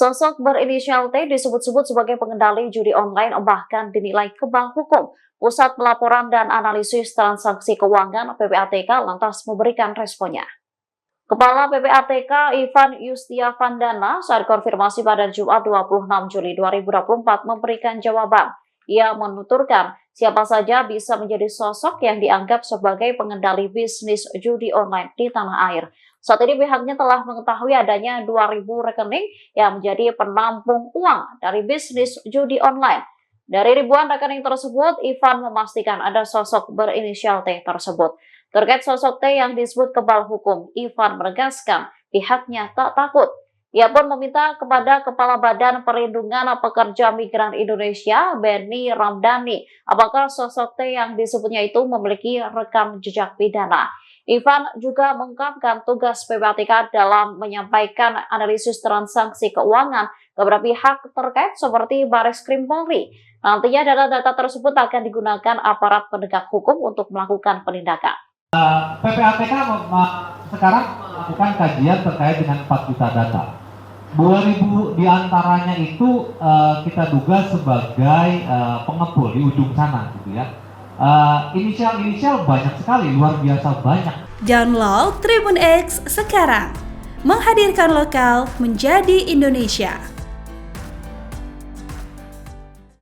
Sosok berinisial T disebut-sebut sebagai pengendali judi online bahkan dinilai kebal hukum. Pusat Pelaporan dan Analisis Transaksi Keuangan (PPATK) lantas memberikan responnya. Kepala PPATK Ivan Yustiavandana saat konfirmasi pada Jumat 26 Juli 2024 memberikan jawaban. Ia menuturkan siapa saja bisa menjadi sosok yang dianggap sebagai pengendali bisnis judi online di tanah air. Saat ini pihaknya telah mengetahui adanya 2.000 rekening yang menjadi penampung uang dari bisnis judi online. Dari ribuan rekening tersebut, Ivan memastikan ada sosok berinisial T tersebut. Terkait sosok T yang disebut kebal hukum, Ivan menegaskan pihaknya tak takut. Ia pun meminta kepada Kepala Badan Perlindungan Pekerja Migran Indonesia, Benny Ramdhani, apakah sosok T yang disebutnya itu memiliki rekam jejak pidana. Ivan juga mengungkapkan tugas PPATK dalam menyampaikan analisis transaksi keuangan kepada pihak terkait seperti Bareskrim Polri. Nantinya data-data tersebut akan digunakan aparat penegak hukum untuk melakukan penindakan. PPATK sekarang melakukan kajian terkait dengan 4 juta data. 2.000 diantaranya itu kita duga sebagai pengepul di ujung sana, gitu ya. Inisial banyak sekali, luar biasa banyak. Download Tribun X sekarang, menghadirkan lokal menjadi Indonesia.